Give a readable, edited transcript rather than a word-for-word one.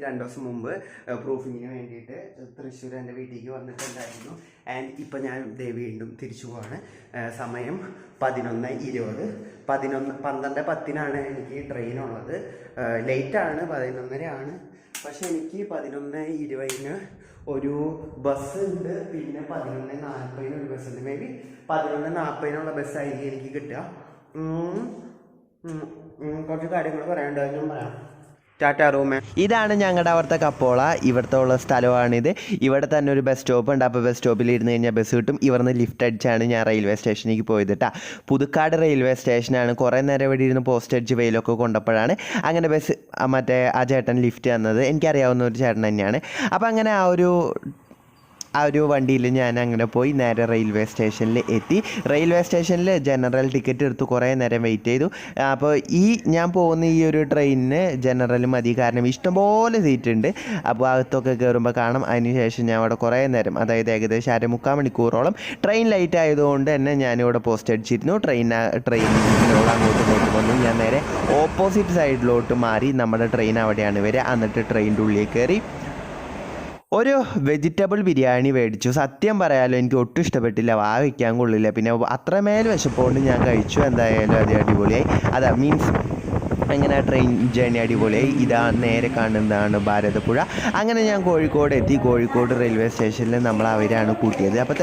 2 ദിവസം മുമ്പ് പ്രൂഫിങ്ങിന് വേണ്ടിയിട്ട് തൃശ്ശൂർ എൻ്റെ വീട്ടിലേക്ക് വന്നിട്ടുണ്ടായിരുന്നു. ആൻഡ് ഇപ്പം ഞാൻ വീണ്ടും തിരിച്ചു പോവാണ്. സമയം 11:20. 12:10 എനിക്ക് ട്രെയിനുള്ളത്. ലേറ്റാണ്, 11:30 പക്ഷെ എനിക്ക് 11:20 ഒരു ബസ് ഉണ്ട്. പിന്നെ 11:40 ഒരു ബസ് ഉണ്ട്. മേ ബി 11:40 ബസ്സായിരിക്കും എനിക്ക് കിട്ടുക. കുറച്ച് കാര്യങ്ങൾ പറയാനുണ്ടാവും, ഞാൻ പറയാം. ടാറ്റാ റൂമേ. ഇതാണ് ഞങ്ങളുടെ അവിടുത്തെ കപ്പോള. ഇവിടുത്തെ ഉള്ള സ്ഥലമാണിത്. ഇവിടെ തന്നെ ഒരു ബസ് സ്റ്റോപ്പ് ഉണ്ട്. അപ്പോൾ ബസ് സ്റ്റോപ്പിൽ ഇരുന്ന് കഴിഞ്ഞാൽ ബസ് കിട്ടും. ഇവിടുന്ന് ലിഫ്റ്റ് അടിച്ചാണ് ഞാൻ റെയിൽവേ സ്റ്റേഷനിലേക്ക് പോയത് കേട്ടോ. പുതുക്കാട് റെയിൽവേ സ്റ്റേഷനാണ്. കുറേ നേരം ഇവിടെ ഇരുന്ന് പോസ്റ്റ് അടിച്ച് വെയിലൊക്കെ കൊണ്ടപ്പോഴാണ് അങ്ങനെ ബസ് ആ ചേട്ടൻ ലിഫ്റ്റ് തന്നത്. എനിക്കറിയാവുന്ന ഒരു ചേട്ടൻ തന്നെയാണ്. അപ്പോൾ അങ്ങനെ ആ ഒരു വണ്ടിയിൽ ഞാൻ അങ്ങനെ പോയി നേരെ റെയിൽവേ സ്റ്റേഷനിൽ എത്തി. റെയിൽവേ സ്റ്റേഷനിൽ ജനറൽ ടിക്കറ്റ് എടുത്ത് കുറേ നേരം വെയിറ്റ് ചെയ്തു. അപ്പോൾ ഞാൻ പോകുന്ന ഈ ഒരു ട്രെയിനിന് ജനറൽ മതി, കാരണം ഇഷ്ടംപോലെ സീറ്റ് ഉണ്ട്. അപ്പോൾ അകത്തൊക്കെ കയറുമ്പോൾ കാണാം. അതിനുശേഷം ഞാൻ അവിടെ കുറേ നേരം, അതായത് ഏകദേശം 3/4 മണിക്കൂറോളം ട്രെയിൻ ലൈറ്റ് ആയതുകൊണ്ട് തന്നെ ഞാനിവിടെ പോസ്റ്റ് അടിച്ചിരുന്നു. ട്രെയിനിനോട് അങ്ങോട്ട് വന്നു. ഞാൻ നേരെ ഓപ്പോസിറ്റ് സൈഡിലോട്ട് മാറി. നമ്മുടെ ട്രെയിൻ അവിടെയാണ് വരിക. എന്നിട്ട് ട്രെയിനിൻ്റെ ഉള്ളിൽ കയറി ഒരു വെജിറ്റബിൾ ബിരിയാണി മേടിച്ചു. സത്യം പറയാലോ എനിക്ക് ഒട്ടും ഇഷ്ടപ്പെട്ടില്ല, വയ്ക്കാൻ കൊള്ളില്ല. പിന്നെ അത്രമേൽ വിശപ്പുകൊണ്ട് ഞാൻ കഴിച്ചു. എന്തായാലും അത് അടിപൊളിയായി. മീൻസ് അങ്ങനെ ട്രെയിൻ ജേണി അടിപൊളിയായി. നേരെ കാണുന്നതാണ് ഭാരതപ്പുഴ. അങ്ങനെ ഞാൻ കോഴിക്കോട് എത്തി. കോഴിക്കോട് റെയിൽവേ സ്റ്റേഷനിൽ അവരാണ് കൂട്ടിയത്. അപ്പോൾ